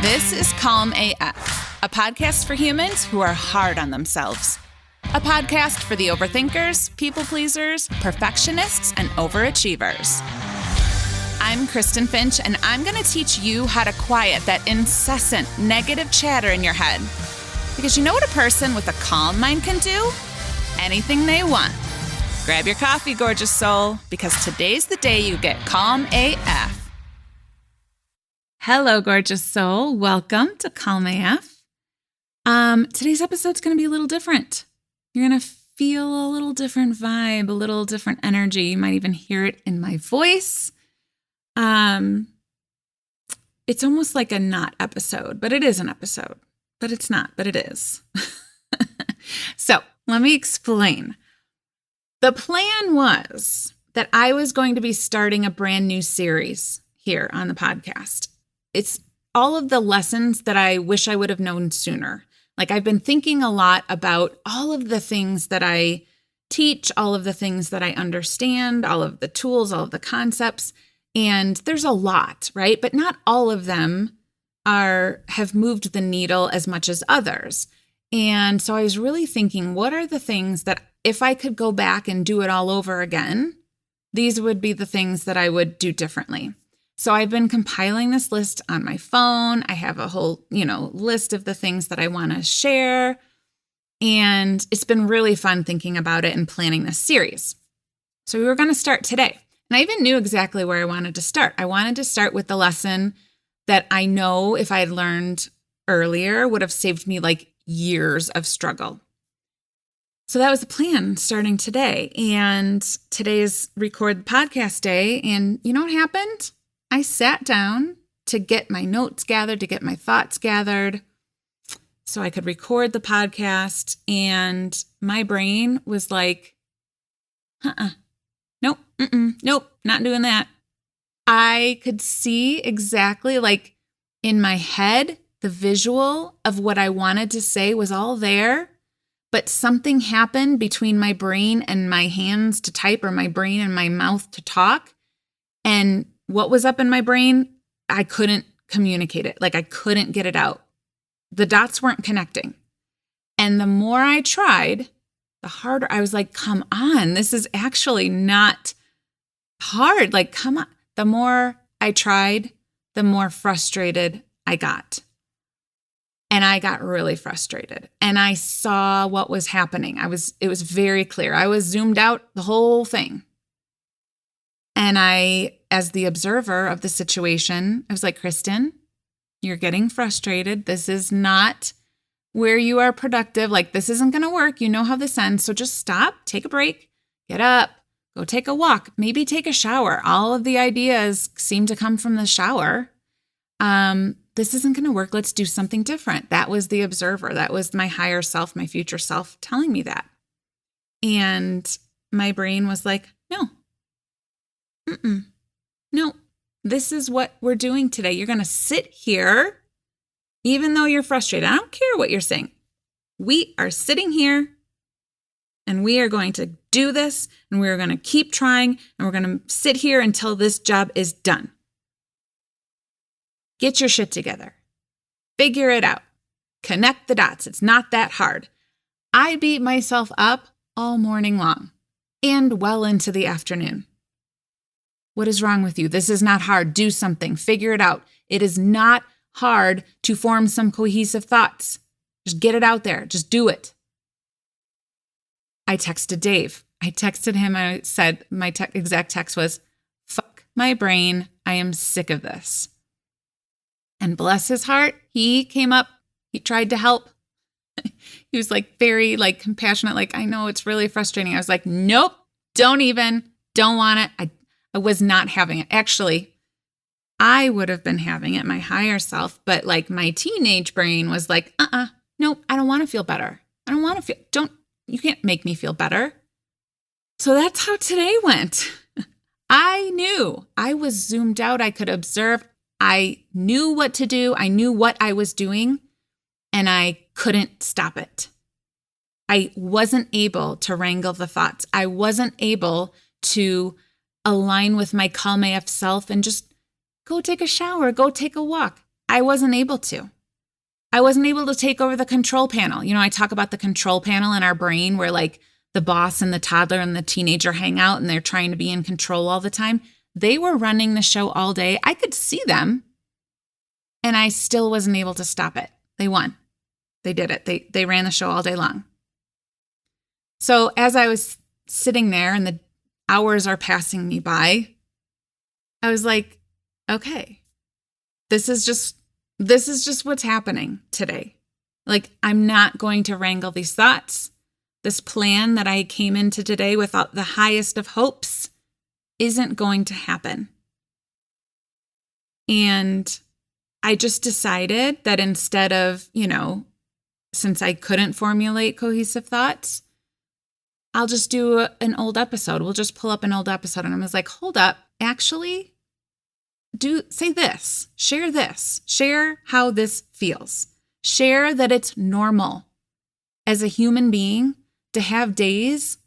This is Calm AF, a podcast for humans who are hard on themselves. A podcast for the overthinkers, people pleasers, perfectionists, and overachievers. I'm Kristen Finch, and I'm going to teach you how to quiet that incessant negative chatter in your head. Because you know what a person with a calm mind can do? Anything they want. Grab your coffee, gorgeous soul, because today's the day you get Calm AF. Hello, gorgeous soul. Welcome to Calm AF. Today's episode's going to be a little different. You're going to feel a little different vibe, a little different energy. You might even hear it in my voice. It's almost like a not episode, but it is an episode. But it's not, but it is. So let me explain. The plan was that I was going to be starting a brand new series here on the podcast. It's all of the lessons that I wish I would have known sooner. Like, I've been thinking a lot about all of the things that I teach, all of the things that I understand, all of the tools, all of the concepts. And there's a lot, right? But not all of them have moved the needle as much as others. And so I was really thinking, what are the things that if I could go back and do it all over again, these would be the things that I would do differently. So I've been compiling this list on my phone. I have a whole, list of the things that I want to share. And it's been really fun thinking about it and planning this series. So we were going to start today. And I even knew exactly where I wanted to start. I wanted to start with the lesson that I know if I had learned earlier would have saved me like years of struggle. So that was the plan starting today. And today is record the podcast day. And you know what happened? I sat down to get my notes gathered, to get my thoughts gathered so I could record the podcast. And my brain was like, nope, nope, not doing that. I could see exactly, like, in my head, the visual of what I wanted to say was all there, but something happened between my brain and my hands to type, or my brain and my mouth to talk. And what was up in my brain, I couldn't communicate it. Like, I couldn't get it out. The dots weren't connecting. And the more I tried, the harder. I was like, come on, this is actually not hard. Like, come on. The more I tried, the more frustrated I got. And I got really frustrated. And I saw what was happening. It was very clear. I was zoomed out the whole thing. And I, as the observer of the situation, I was like, Kristen, you're getting frustrated. This is not where you are productive. Like, this isn't going to work. You know how this ends. So just stop, take a break, get up, go take a walk, maybe take a shower. All of the ideas seem to come from the shower. This isn't going to work. Let's do something different. That was the observer. That was my higher self, my future self telling me that. And my brain was like, no, this is what we're doing today. You're going to sit here, even though you're frustrated. I don't care what you're saying. We are sitting here and we are going to do this, and we're going to keep trying, and we're going to sit here until this job is done. Get your shit together. Figure it out. Connect the dots. It's not that hard. I beat myself up all morning long and well into the afternoon. What is wrong with you? This is not hard. Do something. Figure it out. It is not hard to form some cohesive thoughts. Just get it out there. Just do it. I texted Dave. I texted him. I said, my exact text was, fuck my brain. I am sick of this. And bless his heart, he came up. He tried to help. He was like very compassionate. Like, I know it's really frustrating. I was like, nope, don't want it. I was not having it. Actually, I would have been having it, my higher self. But like, my teenage brain was like, nope, I don't want to feel better. I don't want to feel, you can't make me feel better. So that's how today went. I knew I was zoomed out. I could observe. I knew what to do. I knew what I was doing, and I couldn't stop it. I wasn't able to wrangle the thoughts. I wasn't able to align with my calm AF self and just go take a shower, go take a walk. I wasn't able to. I wasn't able to take over the control panel. I talk about the control panel in our brain where like the boss and the toddler and the teenager hang out and they're trying to be in control all the time. They were running the show all day. I could see them and I still wasn't able to stop it. They won. They did it. They ran the show all day long. So as I was sitting there and the hours are passing me by, I was like, okay, this is just what's happening today. Like, I'm not going to wrangle these thoughts. This plan that I came into today with the highest of hopes isn't going to happen. And I just decided that instead of, since I couldn't formulate cohesive thoughts, I'll just do an old episode. We'll just pull up an old episode. And I was like, hold up, actually, say this, share how this feels. Share that it's normal as a human being to have days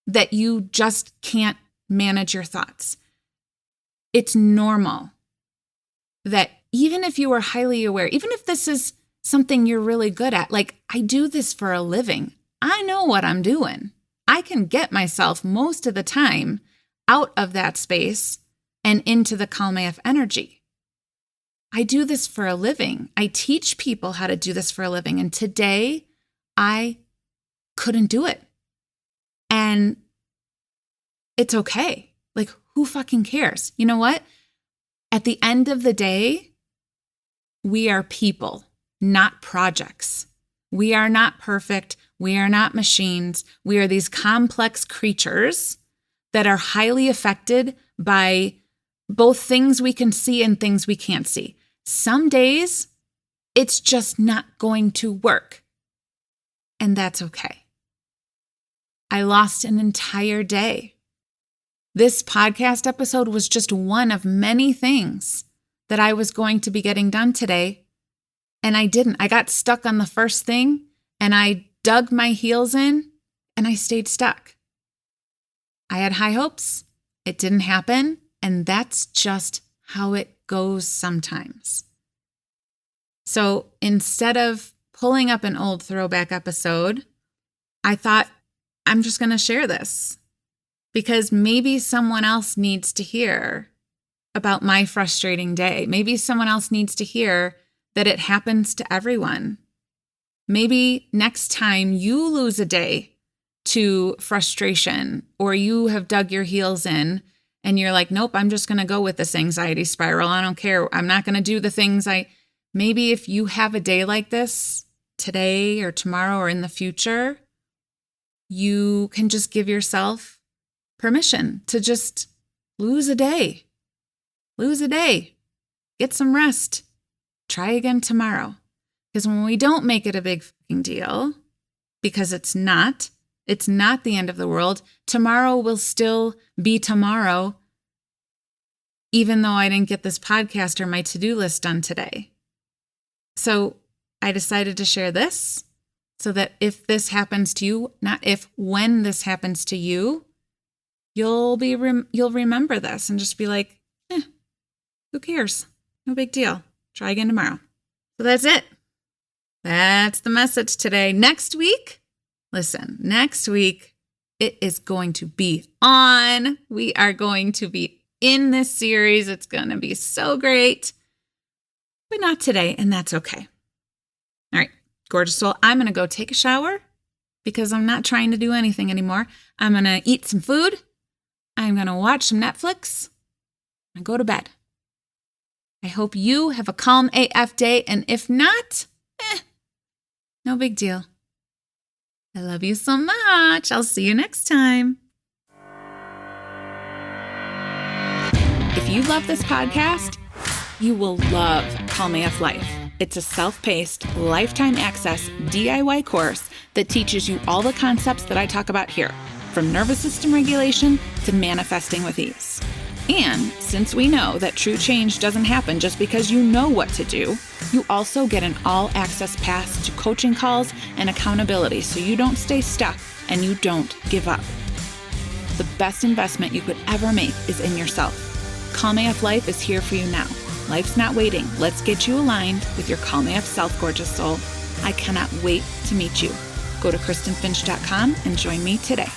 that you just can't manage your thoughts. It's normal that even if you are highly aware, even if this is something you're really good at, like I do this for a living, I know what I'm doing. I can get myself most of the time out of that space and into the Calm AF energy. I do this for a living. I teach people how to do this for a living. And today I couldn't do it. And it's okay. Like, who fucking cares? You know what? At the end of the day, we are people, not projects. We are not perfect. We are not machines. We are these complex creatures that are highly affected by both things we can see and things we can't see. Some days, it's just not going to work. And that's okay. I lost an entire day. This podcast episode was just one of many things that I was going to be getting done today. And I didn't. I got stuck on the first thing and I dug my heels in and I stayed stuck. I had high hopes. It didn't happen. And that's just how it goes sometimes. So instead of pulling up an old throwback episode, I thought, I'm just going to share this because maybe someone else needs to hear about my frustrating day. Maybe someone else needs to hear that it happens to everyone. Maybe next time you lose a day to frustration or you have dug your heels in and you're like, nope, I'm just going to go with this anxiety spiral. I don't care. I'm not going to do the things maybe if you have a day like this today or tomorrow or in the future, you can just give yourself permission to just lose a day. Lose a day. Get some rest. Try again tomorrow. Because when we don't make it a big fucking deal, because it's not the end of the world, tomorrow will still be tomorrow, even though I didn't get this podcast or my to-do list done today. So I decided to share this so that if this happens to you, not if, when this happens to you, you'll remember this and just be like, who cares? No big deal. Try again tomorrow. So that's it. That's the message today. Next week, it is going to be on. We are going to be in this series. It's going to be so great, but not today, and that's okay. All right, gorgeous soul, I'm going to go take a shower because I'm not trying to do anything anymore. I'm going to eat some food. I'm going to watch some Netflix and go to bed. I hope you have a calm AF day, and if not, no big deal. I love you so much. I'll see you next time. If you love this podcast, you will love Calm AF Life. It's a self-paced, lifetime access DIY course that teaches you all the concepts that I talk about here, from nervous system regulation to manifesting with ease. And since we know that true change doesn't happen just because you know what to do, you also get an all-access pass to coaching calls and accountability so you don't stay stuck and you don't give up. The best investment you could ever make is in yourself. Calm AF Life is here for you now. Life's not waiting. Let's get you aligned with your Call Me Up Self, gorgeous soul. I cannot wait to meet you. Go to KristenFinch.com and join me today.